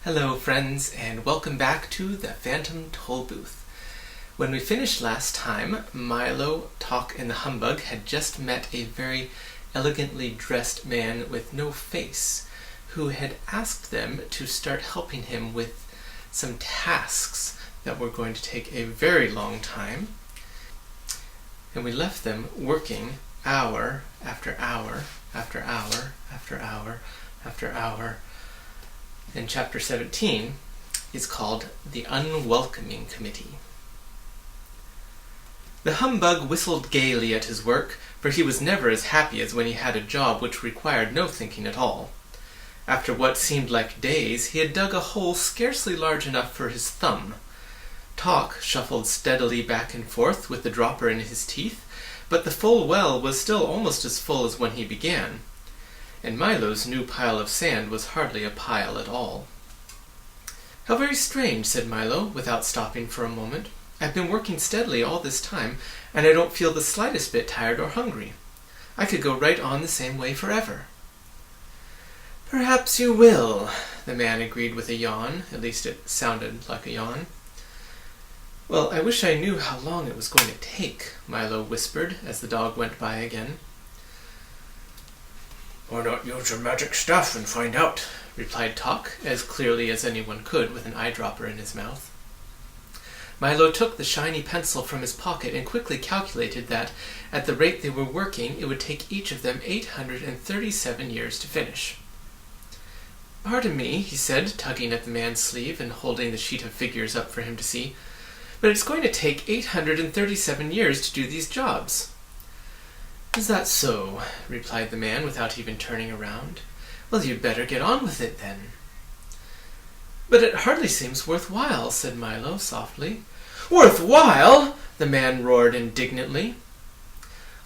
Hello friends, and welcome back to the Phantom Tollbooth. When we finished last time, Milo, Talk, and the Humbug had just met a very elegantly dressed man with no face, who had asked them to start helping him with some tasks that were going to take a very long time. And we left them working hour after hour after hour after hour after hour. And Chapter 17 is called The Unwelcoming Committee. The Humbug whistled gaily at his work, for he was never as happy as when he had a job which required no thinking at all. After what seemed like days, he had dug a hole scarcely large enough for his thumb. Talk shuffled steadily back and forth with the dropper in his teeth, but the full well was still almost as full as when he began, and Milo's new pile of sand was hardly a pile at all. "How very strange," said Milo, without stopping for a moment. "I've been working steadily all this time, and I don't feel the slightest bit tired or hungry. I could go right on the same way forever." "Perhaps you will," the man agreed with a yawn. At least it sounded like a yawn. "Well, I wish I knew how long it was going to take," Milo whispered as the dog went by again. "Why not use your magic stuff and find out?" replied Talk, as clearly as anyone could with an eyedropper in his mouth. Milo took the shiny pencil from his pocket and quickly calculated that, at the rate they were working, it would take each of them 837 years to finish. "Pardon me," he said, tugging at the man's sleeve and holding the sheet of figures up for him to see, "but it's going to take 837 years to do these jobs." "Is that so?" replied the man without even turning around. "Well, you'd better get on with it then." "But it hardly seems worthwhile," said Milo softly. "Worthwhile?" the man roared indignantly.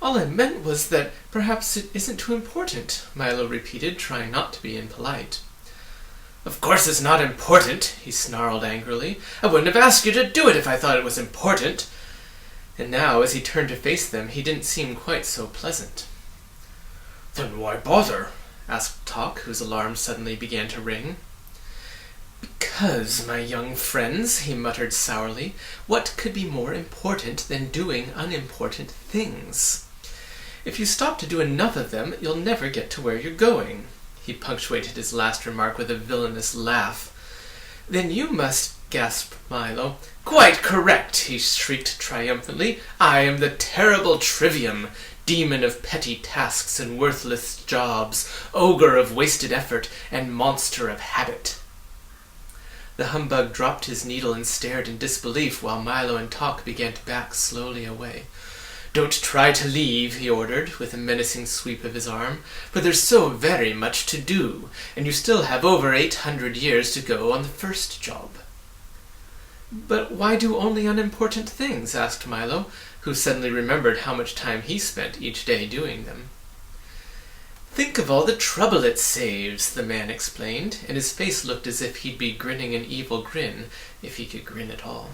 "All I meant was that perhaps it isn't too important," Milo repeated, trying not to be impolite. "Of course it's not important," he snarled angrily. "I wouldn't have asked you to do it if I thought it was important." And now, as he turned to face them, he didn't seem quite so pleasant. "Then why bother?" asked Talk, whose alarm suddenly began to ring. "Because, my young friends," he muttered sourly, "what could be more important than doing unimportant things? If you stop to do enough of them, you'll never get to where you're going." He punctuated his last remark with a villainous laugh. "Then you must," gasped Milo. "Quite correct," he shrieked triumphantly. "I am the terrible Trivium, demon of petty tasks and worthless jobs, ogre of wasted effort, and monster of habit." The Humbug dropped his needle and stared in disbelief while Milo and Talk began to back slowly away. "Don't try to leave," he ordered, with a menacing sweep of his arm, "for there's so very much to do, and you still have over 800 years to go on the first job." "But why do only unimportant things?" asked Milo, who suddenly remembered how much time he spent each day doing them. "Think of all the trouble it saves," the man explained, and his face looked as if he'd be grinning an evil grin, if he could grin at all.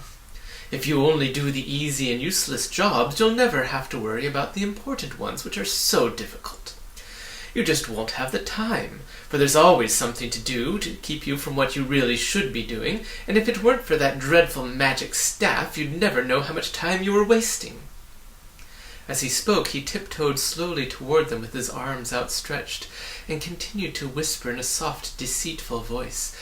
"If you only do the easy and useless jobs, you'll never have to worry about the important ones, which are so difficult. You just won't have the time, for there's always something to do to keep you from what you really should be doing, and if it weren't for that dreadful magic staff, you'd never know how much time you were wasting." As he spoke, he tiptoed slowly toward them with his arms outstretched, and continued to whisper in a soft, deceitful voice,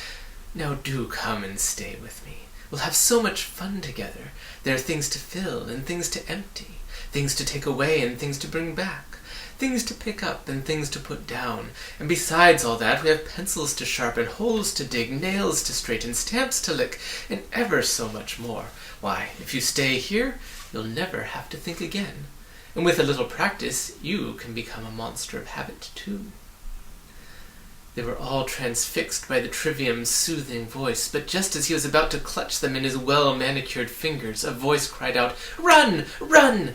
"Now do come and stay with me. We'll have so much fun together. There are things to fill and things to empty, things to take away and things to bring back, things to pick up and things to put down, and besides all that, we have pencils to sharpen, holes to dig, nails to straighten, stamps to lick, and ever so much more. Why, if you stay here, you'll never have to think again. And with a little practice, you can become a monster of habit, too." They were all transfixed by the Trivium's soothing voice, but just as he was about to clutch them in his well-manicured fingers, a voice cried out, "Run! Run!"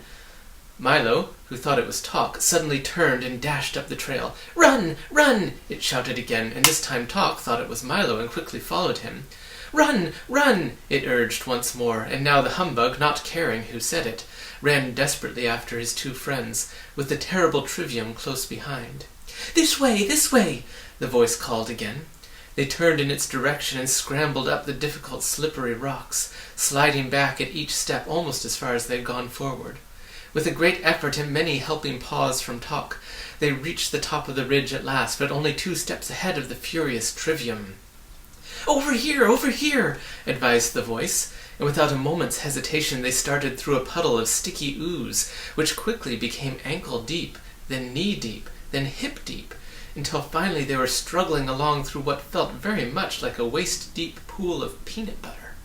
Milo, who thought it was Talk, suddenly turned and dashed up the trail. "Run! Run!" it shouted again, and this time Talk thought it was Milo and quickly followed him. "Run! Run!" it urged once more, and now the Humbug, not caring who said it, ran desperately after his two friends, with the terrible Trivium close behind. "This way! This way!" the voice called again. They turned in its direction and scrambled up the difficult slippery rocks, sliding back at each step almost as far as they had gone forward. With a great effort and many helping paws from Tok, they reached the top of the ridge at last, but only 2 steps ahead of the furious Trivium. Over here, advised the voice, and without a moment's hesitation they started through a puddle of sticky ooze, which quickly became ankle-deep, then knee-deep, then hip-deep, until finally they were struggling along through what felt very much like a waist-deep pool of peanut butter.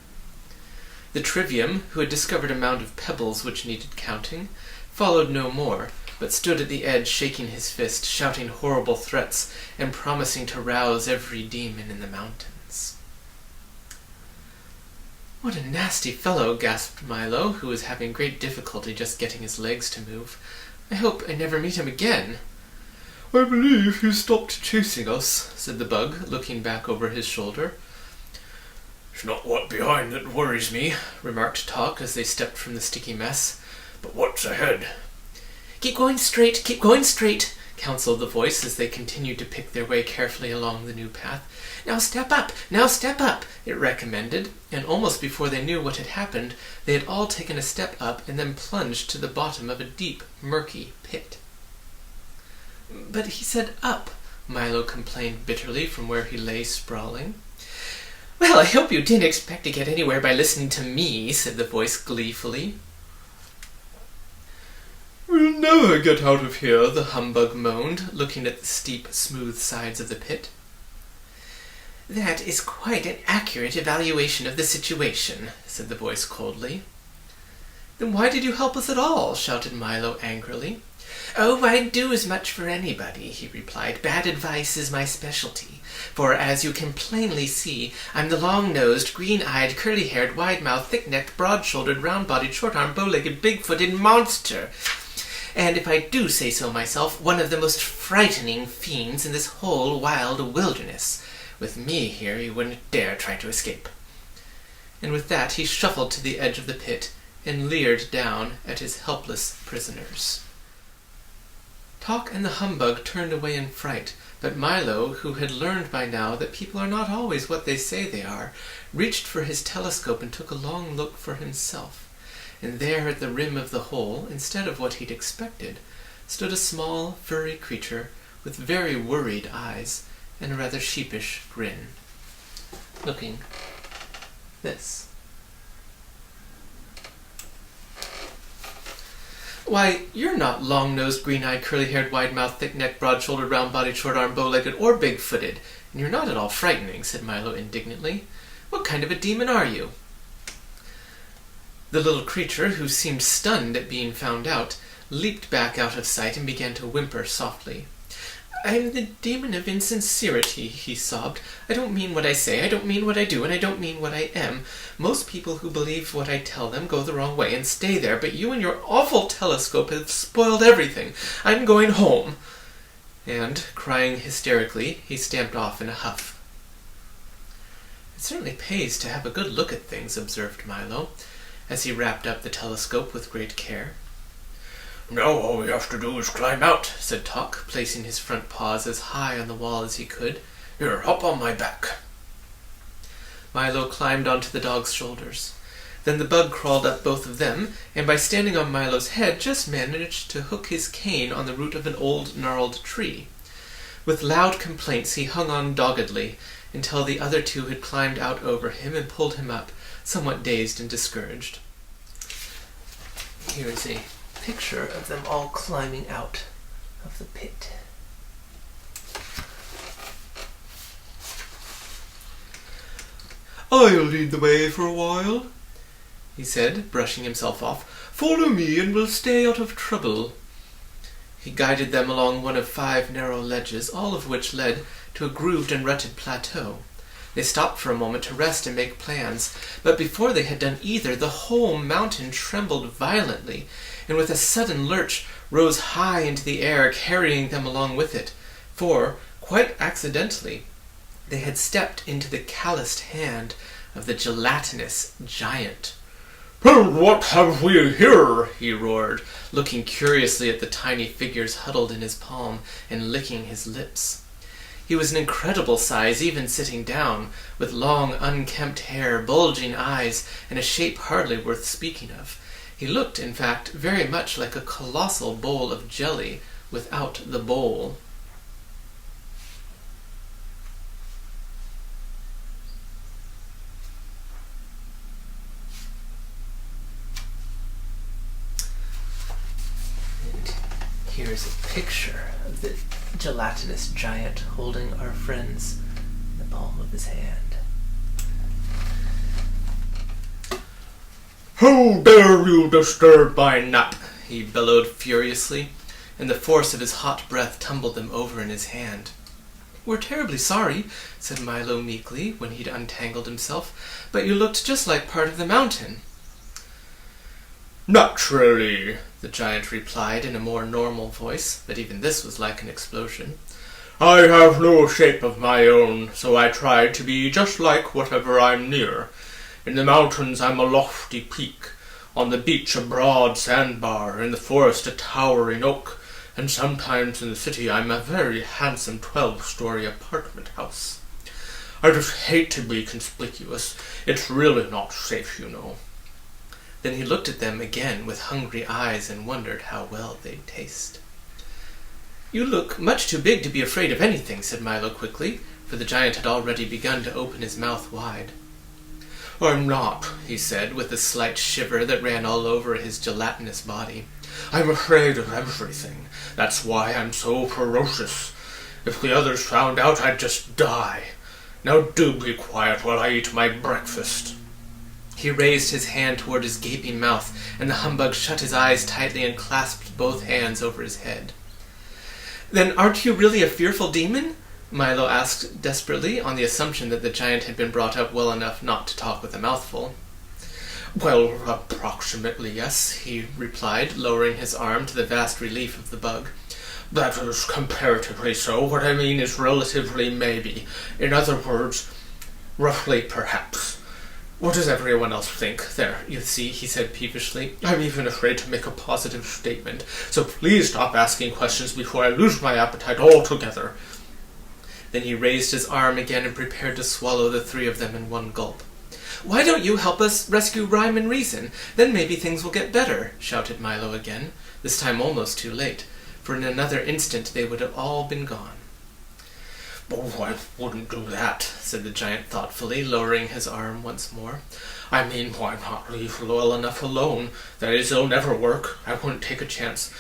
The Trivium, who had discovered a mound of pebbles which needed counting, followed no more, but stood at the edge shaking his fist, shouting horrible threats, and promising to rouse every demon in the mountains. "What a nasty fellow," gasped Milo, who was having great difficulty just getting his legs to move. "I hope I never meet him again." "I believe he stopped chasing us," said the bug, looking back over his shoulder. "It's not what behind that worries me," remarked Tok as they stepped from the sticky mess, "but what's ahead?" Keep going straight, counseled the voice as they continued to pick their way carefully along the new path. Now step up, it recommended, and almost before they knew what had happened, they had all taken a step up and then plunged to the bottom of a deep, murky pit. "But he said up," Milo complained bitterly from where he lay sprawling. "Well, I hope you didn't expect to get anywhere by listening to me," said the voice gleefully. "We'll never get out of here," the humbug moaned, looking at the steep, smooth sides of the pit. "That is quite an accurate evaluation of the situation," said the voice coldly. "Then why did you help us at all?" shouted Milo angrily. "Oh, I'd do as much for anybody," he replied. "Bad advice is my specialty. For, as you can plainly see, I'm the long-nosed, green-eyed, curly-haired, wide-mouthed, thick-necked, broad-shouldered, round-bodied, short-armed, bow-legged, big-footed monster. And if I do say so myself, one of the most frightening fiends in this whole wild wilderness. With me here, you wouldn't dare try to escape." And with that he shuffled to the edge of the pit and leered down at his helpless prisoners. Tok and the humbug turned away in fright, but Milo, who had learned by now that people are not always what they say they are, reached for his telescope and took a long look for himself. And there at the rim of the hole, instead of what he'd expected, stood a small, furry creature with very worried eyes and a rather sheepish grin. Looking this. "Why, you're not long-nosed, green-eyed, curly-haired, wide-mouthed, thick-necked, broad-shouldered, round-bodied, short-armed, bow-legged, or big-footed, and you're not at all frightening," said Milo indignantly. "What kind of a demon are you?" The little creature, who seemed stunned at being found out, leaped back out of sight and began to whimper softly. "I'm the demon of insincerity," he sobbed. "I don't mean what I say, I don't mean what I do, and I don't mean what I am. Most people who believe what I tell them go the wrong way and stay there, but you and your awful telescope have spoiled everything. I'm going home." And, crying hysterically, he stamped off in a huff. "It certainly pays to have a good look at things," observed Milo, as he wrapped up the telescope with great care. "Now all we have to do is climb out," said Tok, placing his front paws as high on the wall as he could. "Here, hop on my back." Milo climbed onto the dog's shoulders. Then the bug crawled up both of them, and by standing on Milo's head just managed to hook his cane on the root of an old gnarled tree. With loud complaints he hung on doggedly until the other two had climbed out over him and pulled him up, somewhat dazed and discouraged. Here is a picture of them all climbing out of the pit. "I'll lead the way for a while," he said, brushing himself off. "Follow me and we'll stay out of trouble." He guided them along one of 5 narrow ledges, all of which led to a grooved and rutted plateau. They stopped for a moment to rest and make plans, but before they had done either, the whole mountain trembled violently, and with a sudden lurch rose high into the air, carrying them along with it, for, quite accidentally, they had stepped into the calloused hand of the gelatinous giant. "And what have we here?" he roared, looking curiously at the tiny figures huddled in his palm and licking his lips. He was an incredible size, even sitting down, with long, unkempt hair, bulging eyes, and a shape hardly worth speaking of. He looked, in fact, very much like a colossal bowl of jelly without the bowl. And here's a picture of the gelatinous giant holding our friends in the palm of his hand. "How dare you disturb my nap?" he bellowed furiously, and the force of his hot breath tumbled them over in his hand. "We're terribly sorry," said Milo meekly when he'd untangled himself, "but you looked just like part of the mountain." "Naturally," the giant replied in a more normal voice, but even this was like an explosion. "I have no shape of my own, so I try to be just like whatever I'm near. In the mountains I'm a lofty peak, on the beach a broad sandbar, in the forest a towering oak, and sometimes in the city I'm a very handsome 12-story apartment house. I just hate to be conspicuous. It's really not safe, you know." Then he looked at them again with hungry eyes and wondered how well they'd taste. "You look much too big to be afraid of anything," said Milo quickly, for the giant had already begun to open his mouth wide. "I'm not," he said, with a slight shiver that ran all over his gelatinous body. "I'm afraid of everything. That's why I'm so ferocious. If the others found out, I'd just die. Now do be quiet while I eat my breakfast." He raised his hand toward his gaping mouth, and the humbug shut his eyes tightly and clasped both hands over his head. "Then aren't you really a fearful demon?" Milo asked desperately, on the assumption that the giant had been brought up well enough not to talk with a mouthful. "Well, approximately, yes," he replied, lowering his arm to the vast relief of the bug. "That is comparatively so. What I mean is relatively maybe. In other words, roughly perhaps. What does everyone else think? There, you see," he said peevishly. "I'm even afraid to make a positive statement, so please stop asking questions before I lose my appetite altogether." Then he raised his arm again and prepared to swallow the three of them in one gulp. "Why don't you help us rescue Rhyme and Reason? Then maybe things will get better," shouted Milo again, this time almost too late, for in another instant they would have all been gone. "Oh, I wouldn't do that," said the giant thoughtfully, lowering his arm once more. "I mean, why not leave well enough alone? That is, it'll never work. I wouldn't take a chance.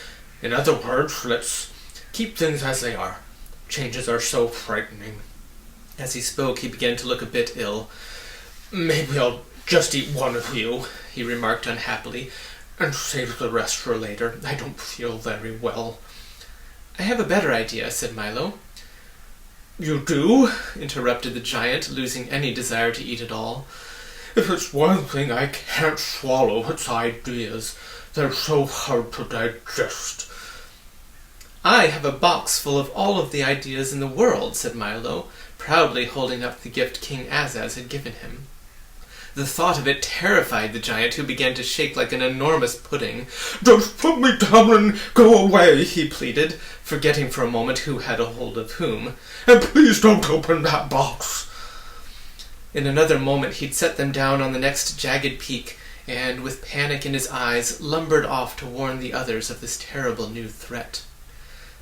In other words, let's keep things as they are. Changes are so frightening." As he spoke, he began to look a bit ill. "Maybe I'll just eat one of you," he remarked unhappily, "and save the rest for later. I don't feel very well." "I have a better idea," said Milo. "You do?" interrupted the giant, losing any desire to eat at all. "If it's one thing I can't swallow, it's ideas. They're so hard to digest." "I have a box full of all of the ideas in the world," said Milo, proudly holding up the gift King Azaz had given him. The thought of it terrified the giant, who began to shake like an enormous pudding. "Just put me down and go away," he pleaded, forgetting for a moment who had a hold of whom. "And please don't open that box." In another moment he'd set them down on the next jagged peak, and, with panic in his eyes, lumbered off to warn the others of this terrible new threat.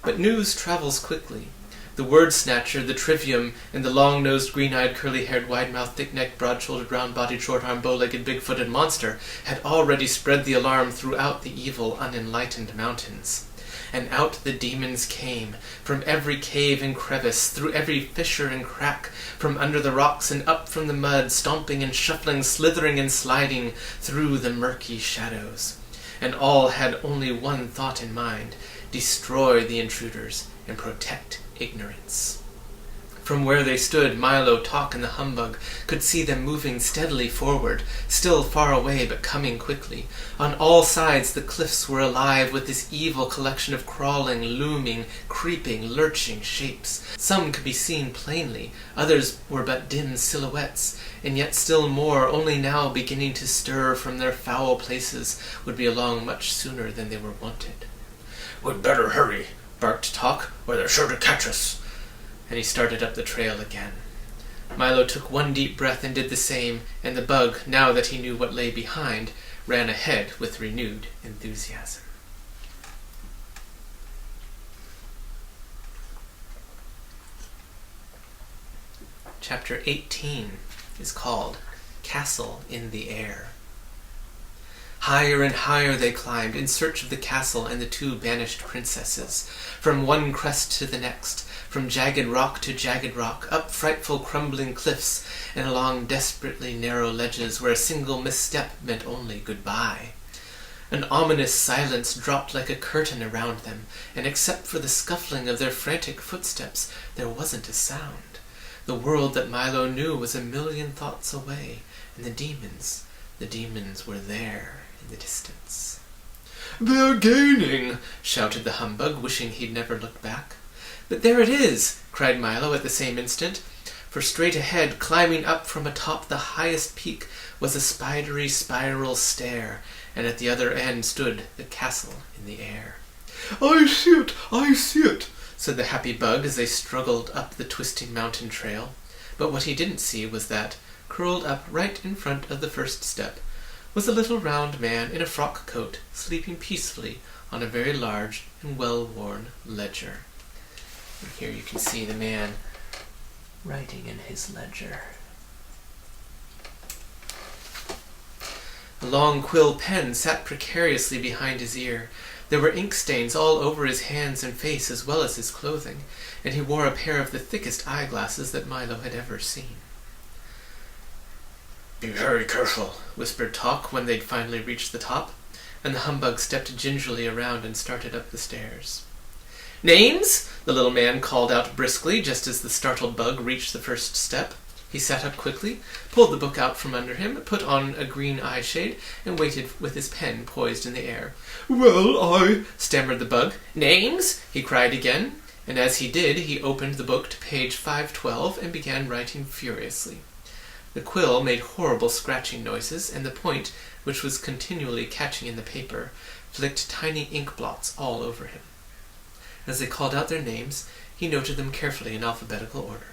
But news travels quickly. The word-snatcher, the trivium, and the long-nosed, green-eyed, curly-haired, wide-mouthed, thick-necked, broad-shouldered, round-bodied, short-armed, bow-legged, big-footed monster had already spread the alarm throughout the evil, unenlightened mountains. And out the demons came, from every cave and crevice, through every fissure and crack, from under the rocks and up from the mud, stomping and shuffling, slithering and sliding through the murky shadows. And all had only one thought in mind: destroy the intruders and protect ignorance. From where they stood, Milo, Talk, and the humbug could see them moving steadily forward, still far away but coming quickly. On all sides the cliffs were alive with this evil collection of crawling, looming, creeping, lurching shapes. Some could be seen plainly, others were but dim silhouettes, and yet still more, only now beginning to stir from their foul places, would be along much sooner than they were wanted. "We'd better hurry," barked Talk, "or they're sure to catch us." and he started up the trail again. Milo took one deep breath and did the same, and the bug, now that he knew what lay behind, ran ahead with renewed enthusiasm. Chapter 18 is called Castle in the Air. Higher and higher they climbed, in search of the castle and the two banished princesses, from one crest to the next, from jagged rock to jagged rock, up frightful crumbling cliffs, and along desperately narrow ledges where a single misstep meant only goodbye. An ominous silence dropped like a curtain around them, and except for the scuffling of their frantic footsteps, there wasn't a sound. The world that Milo knew was a million thoughts away, and the demons were there in the distance. "They're gaining!" shouted the humbug, wishing he'd never looked back. "But there it is!" cried Milo at the same instant, for straight ahead, climbing up from atop the highest peak, was a spidery spiral stair, and at the other end stood the castle in the air. I see it, said the happy bug as they struggled up the twisting mountain trail. But what he didn't see was that, curled up right in front of the first step, was a little round man in a frock coat, sleeping peacefully on a very large and well-worn ledger. And here you can see the man writing in his ledger. A long quill pen sat precariously behind his ear. There were ink stains all over his hands and face as well as his clothing, and he wore a pair of the thickest eyeglasses that Milo had ever seen. "Be very careful," whispered Talk when they'd finally reached the top, and the humbug stepped gingerly around and started up the stairs. "Names?" the little man called out briskly just as the startled bug reached the first step. He sat up quickly, pulled the book out from under him, put on a green eyeshade, and waited with his pen poised in the air. "Well, stammered the bug. "Names?" he cried again, and as he did, he opened the book to page 512 and began writing furiously. The quill made horrible scratching noises, and the point, which was continually catching in the paper, flicked tiny ink blots all over him. As they called out their names, he noted them carefully in alphabetical order.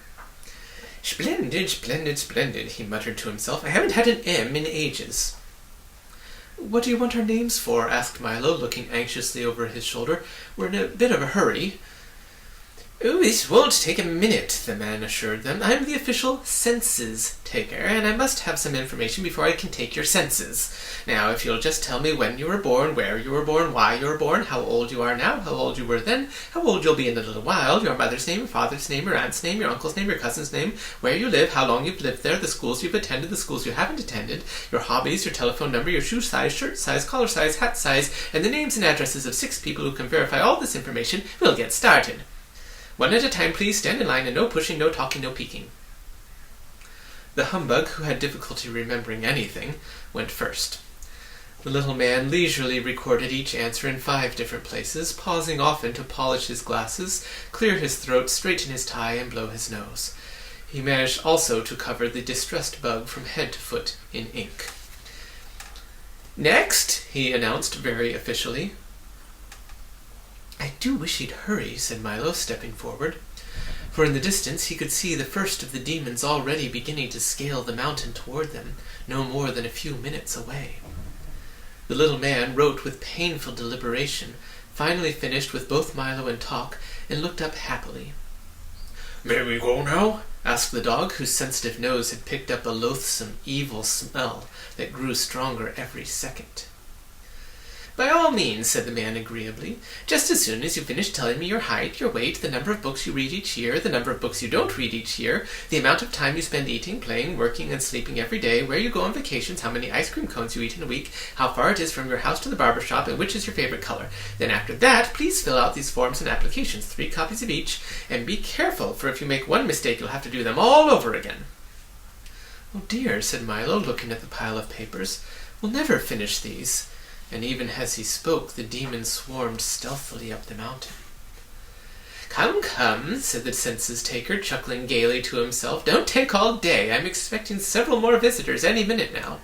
"Splendid, splendid, splendid," he muttered to himself. "I haven't had an M in ages." "What do you want our names for?" asked Milo, looking anxiously over his shoulder. "We're in a bit of a hurry." "Oh, this won't take a minute," the man assured them. "I'm the official census taker, and I must have some information before I can take your census. Now, if you'll just tell me when you were born, where you were born, why you were born, how old you are now, how old you were then, how old you'll be in a little while, your mother's name, your father's name, your aunt's name, your uncle's name, your cousin's name, where you live, how long you've lived there, the schools you've attended, the schools you haven't attended, your hobbies, your telephone number, your shoe size, shirt size, collar size, hat size, and the names and addresses of 6 people who can verify all this information, we'll get started. One at a time, please. Stand in line, and no pushing, no talking, no peeking." The humbug, who had difficulty remembering anything, went first. The little man leisurely recorded each answer in 5 different places, pausing often to polish his glasses, clear his throat, straighten his tie, and blow his nose. He managed also to cover the distressed bug from head to foot in ink. "Next," he announced very officially. "I do wish he'd hurry," said Milo, stepping forward. For in the distance he could see the first of the demons already beginning to scale the mountain toward them, no more than a few minutes away. The little man wrote with painful deliberation, finally finished with both Milo and Talk, and looked up happily. "May we go now?" asked the dog, whose sensitive nose had picked up a loathsome, evil smell that grew stronger every second. "By all means," said the man agreeably. "Just as soon as you finish telling me your height, your weight, the number of books you read each year, the number of books you don't read each year, the amount of time you spend eating, playing, working, and sleeping every day, where you go on vacations, how many ice cream cones you eat in a week, how far it is from your house to the barber shop, and which is your favorite color. Then after that, please fill out these forms and applications, 3 copies of each, and be careful, for if you make one mistake, you'll have to do them all over again." "Oh dear," said Milo, looking at the pile of papers. "We'll never finish these." And even as he spoke, the demons swarmed stealthily up the mountain. "Come, come," said the census-taker, chuckling gaily to himself. "Don't take all day. I'm expecting several more visitors any minute now."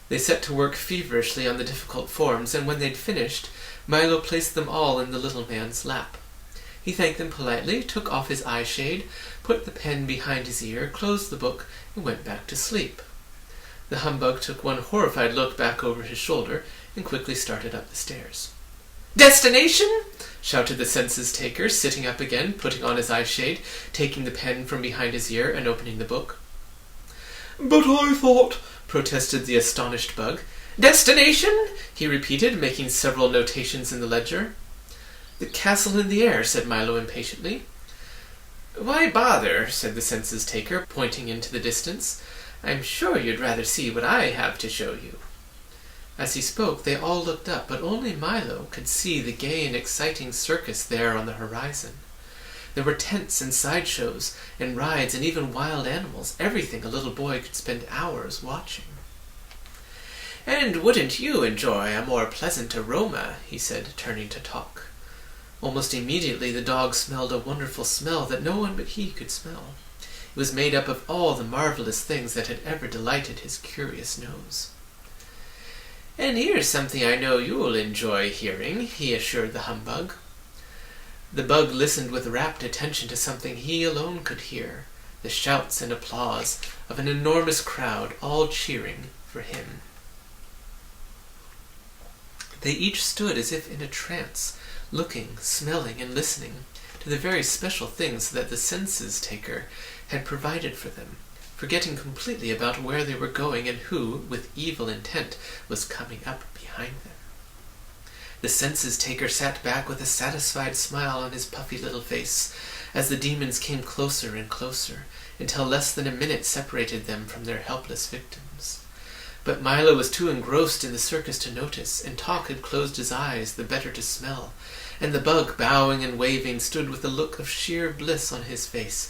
They set to work feverishly on the difficult forms, and when they'd finished, Milo placed them all in the little man's lap. He thanked them politely, took off his eye-shade, put the pen behind his ear, closed the book, and went back to sleep. The humbug took one horrified look back over his shoulder and quickly started up the stairs. "Destination?" shouted the census-taker, sitting up again, putting on his eye-shade, taking the pen from behind his ear and opening the book. "But I thought," protested the astonished bug. "Destination?" he repeated, making several notations in the ledger. "The castle in the air," said Milo impatiently. "Why bother?" said the census-taker, pointing into the distance. "I'm sure you'd rather see what I have to show you." As he spoke, they all looked up, but only Milo could see the gay and exciting circus there on the horizon. There were tents and sideshows and rides and even wild animals, everything a little boy could spend hours watching. "And wouldn't you enjoy a more pleasant aroma?" he said, turning to talk. Almost immediately the dog smelled a wonderful smell that no one but he could smell. It was made up of all the marvelous things that had ever delighted his curious nose. "And here's something I know you'll enjoy hearing," he assured the humbug. The bug listened with rapt attention to something he alone could hear, the shouts and applause of an enormous crowd, all cheering for him. They each stood as if in a trance, looking, smelling, and listening to the very special things that the census-taker had provided for them, forgetting completely about where they were going and who, with evil intent, was coming up behind them. The census-taker sat back with a satisfied smile on his puffy little face as the demons came closer and closer, until less than a minute separated them from their helpless victims. But Milo was too engrossed in the circus to notice, and Talk had closed his eyes the better to smell, and the bug, bowing and waving, stood with a look of sheer bliss on his face,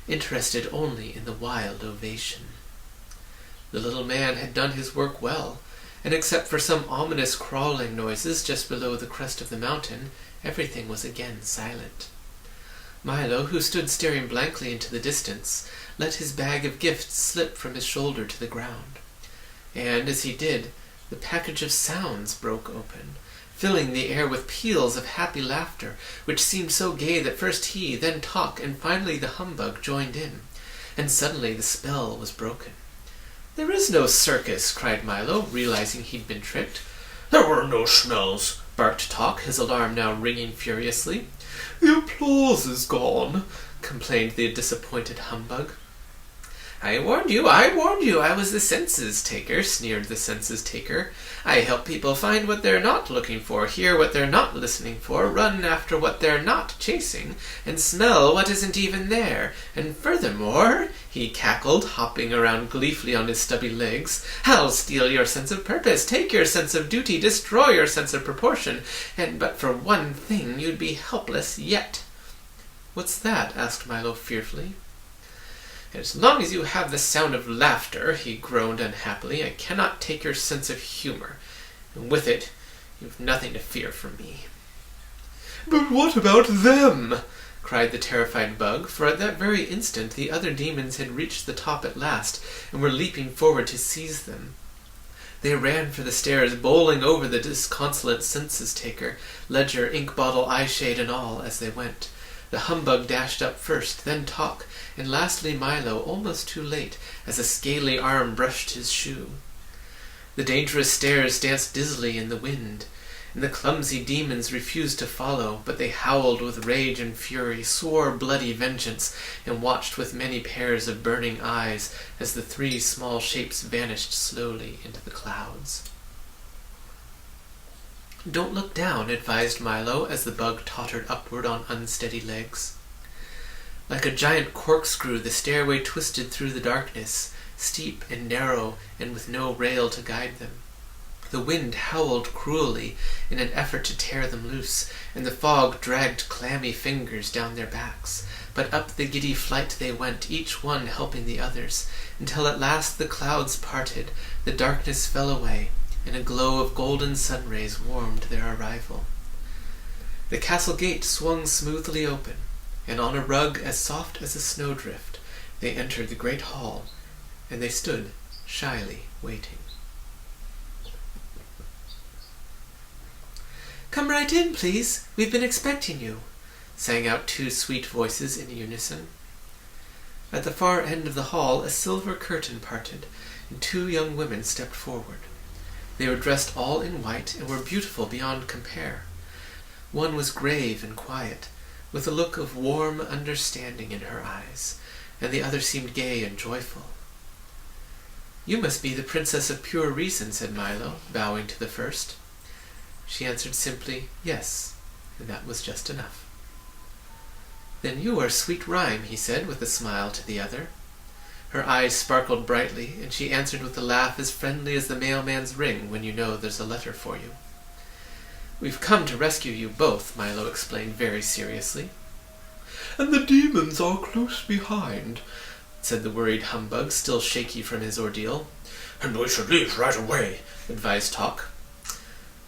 interested only in the wild ovation. The little man had done his work well, and except for some ominous crawling noises just below the crest of the mountain, everything was again silent. Milo, who stood staring blankly into the distance, let his bag of gifts slip from his shoulder to the ground. And, as he did, the package of sounds broke open, filling the air with peals of happy laughter, which seemed so gay that first he, then Talk, and finally the humbug joined in, and suddenly the spell was broken. "There is no circus," cried Milo, realizing he'd been tricked. "There were no smells," barked Talk, his alarm now ringing furiously. "The applause is gone," complained the disappointed humbug. I warned you, I was the census-taker," sneered the census-taker. "I help people find what they're not looking for, hear what they're not listening for, run after what they're not chasing, and smell what isn't even there. And furthermore," he cackled, hopping around gleefully on his stubby legs, "I'll steal your sense of purpose, take your sense of duty, destroy your sense of proportion, and but for one thing you'd be helpless yet." "What's that?" asked Milo fearfully. "As long as you have the sound of laughter," he groaned unhappily, "I cannot take your sense of humor, and with it you've nothing to fear from me." "But what about them?" cried the terrified bug, for at that very instant the other demons had reached the top at last, and were leaping forward to seize them. They ran for the stairs, bowling over the disconsolate census-taker, ledger, ink bottle, eye-shade, and all, as they went. The humbug dashed up first, then Talk, and lastly Milo, almost too late, as a scaly arm brushed his shoe. The dangerous stairs danced dizzily in the wind, and the clumsy demons refused to follow, but they howled with rage and fury, swore bloody vengeance, and watched with many pairs of burning eyes as the three small shapes vanished slowly into the clouds. "Don't look down," advised Milo as the bug tottered upward on unsteady legs. Like a giant corkscrew, the stairway twisted through the darkness, steep and narrow and with no rail to guide them. The wind howled cruelly in an effort to tear them loose, and the fog dragged clammy fingers down their backs. But up the giddy flight they went, each one helping the others, until at last the clouds parted, the darkness fell away, and a glow of golden sun rays warmed their arrival. The castle gate swung smoothly open, and on a rug as soft as a snowdrift they entered the great hall, and they stood shyly waiting. "Come right in, please. We've been expecting you," sang out two sweet voices in unison. At the far end of the hall, a silver curtain parted, and two young women stepped forward. They were dressed all in white and were beautiful beyond compare. One was grave and quiet, with a look of warm understanding in her eyes, and the other seemed gay and joyful. "You must be the Princess of Pure Reason," said Milo, bowing to the first. She answered simply, "Yes," and that was just enough. "Then you are Sweet Rhyme," he said, with a smile to the other. Her eyes sparkled brightly, and she answered with a laugh as friendly as the mailman's ring when you know there's a letter for you. "We've come to rescue you both," Milo explained very seriously. "And the demons are close behind," said the worried humbug, still shaky from his ordeal. "And we should leave right away," advised Talk.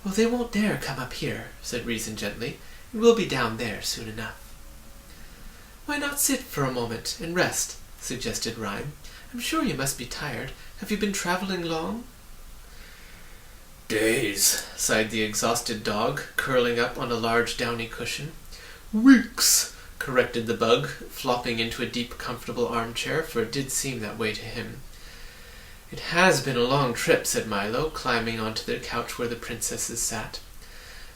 "Well, they won't dare come up here," said Reason gently, "and we'll be down there soon enough." "Why not sit for a moment and rest?" suggested Rhyme. "I'm sure you must be tired. Have you been traveling long?" "Days," sighed the exhausted dog, curling up on a large downy cushion. "Weeks," corrected the bug, flopping into a deep, comfortable armchair, for it did seem that way to him. "It has been a long trip," said Milo, climbing onto the couch where the princesses sat.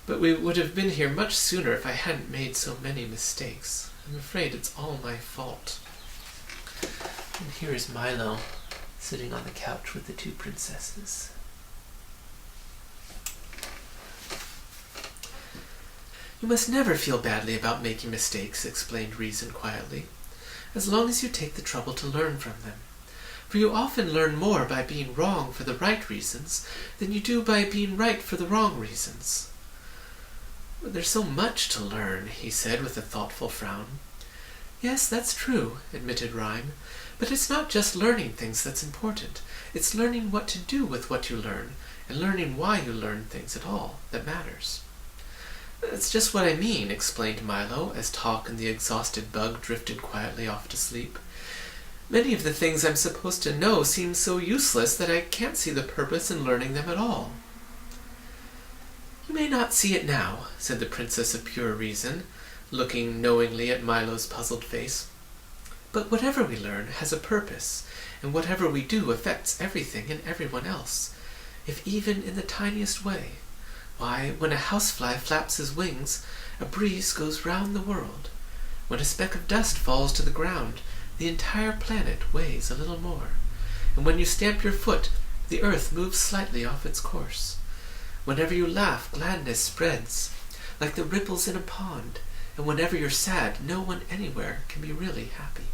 "But we would have been here much sooner if I hadn't made so many mistakes. I'm afraid it's all my fault." And here is Milo, sitting on the couch with the two princesses. "You must never feel badly about making mistakes," explained Reason quietly, "as long as you take the trouble to learn from them. For you often learn more by being wrong for the right reasons than you do by being right for the wrong reasons." "But there's so much to learn," he said with a thoughtful frown. "Yes, that's true," admitted Rhyme, "but it's not just learning things that's important. It's learning what to do with what you learn, and learning why you learn things at all, that matters." "That's just what I mean," explained Milo, as Talk and the exhausted bug drifted quietly off to sleep. "Many of the things I'm supposed to know seem so useless that I can't see the purpose in learning them at all." "You may not see it now," said the Princess of Pure Reason, looking knowingly at Milo's puzzled face. "But whatever we learn has a purpose, and whatever we do affects everything and everyone else, if even in the tiniest way. Why, when a housefly flaps his wings, a breeze goes round the world. When a speck of dust falls to the ground, the entire planet weighs a little more. And when you stamp your foot, the earth moves slightly off its course. Whenever you laugh, gladness spreads, like the ripples in a pond, and whenever you're sad, no one anywhere can be really happy.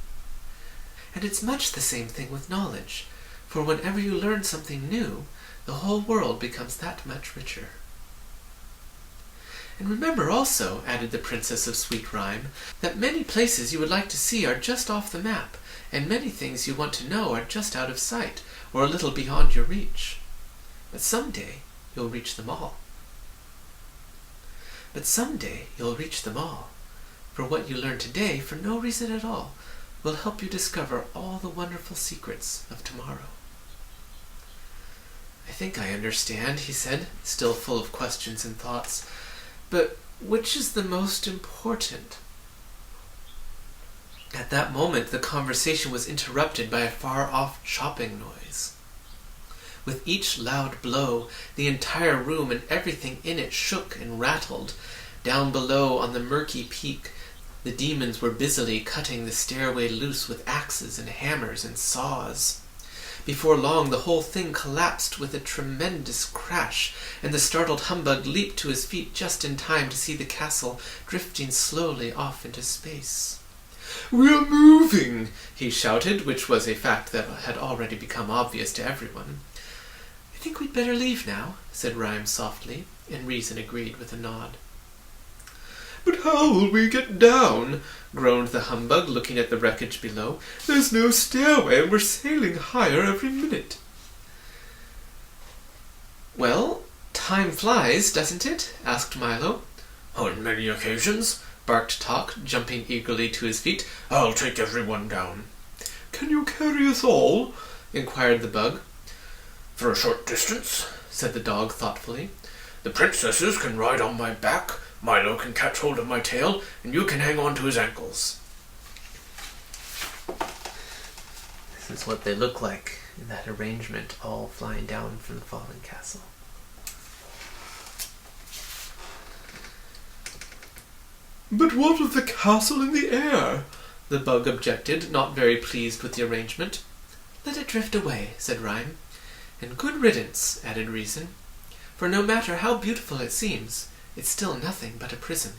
And it's much the same thing with knowledge, for whenever you learn something new, the whole world becomes that much richer." "And remember also," added the Princess of Sweet Rhyme, "that many places you would like to see are just off the map, and many things you want to know are just out of sight, or a little beyond your reach. But someday you'll reach them all. For what you learn today, for no reason at all, will help you discover all the wonderful secrets of tomorrow." "I think I understand," he said, still full of questions and thoughts. "But which is the most important?" At that moment, the conversation was interrupted by a far-off chopping noise. With each loud blow, the entire room and everything in it shook and rattled. Down below, on the murky peak, the demons were busily cutting the stairway loose with axes and hammers and saws. Before long, the whole thing collapsed with a tremendous crash, and the startled humbug leaped to his feet just in time to see the castle drifting slowly off into space. "We're moving!" he shouted, which was a fact that had already become obvious to everyone. "I think we'd better leave now," said Rhyme softly, and Reason agreed with a nod. "But how will we get down?" groaned the humbug, looking at the wreckage below. "There's no stairway, and we're sailing higher every minute." "Well, time flies, doesn't it?" asked Milo. "On many occasions," barked Talk, jumping eagerly to his feet. "I'll take everyone down." "Can you carry us all?" inquired the bug. "For a short distance," said the dog thoughtfully. "The princesses can ride on my back, Milo can catch hold of my tail, and you can hang on to his ankles. This is what they look like in that arrangement, all flying down from the fallen castle. But what of the castle in the air? The bug objected, not very pleased with the arrangement. Let it drift away, said Rhyme. And good riddance, added Reason. For no matter how beautiful it seems, it's still nothing but a prison.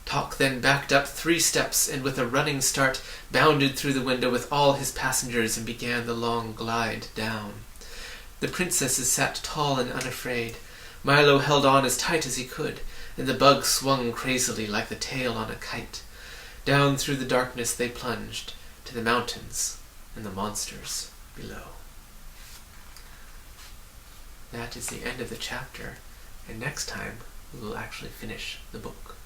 Talk then backed up 3 steps, and with a running start bounded through the window with all his passengers and began the long glide down. The princesses sat tall and unafraid. Milo held on as tight as he could, and the bug swung crazily like the tail on a kite. Down through the darkness they plunged, to the mountains and the monsters below. That is the end of the chapter, and next time we will actually finish the book.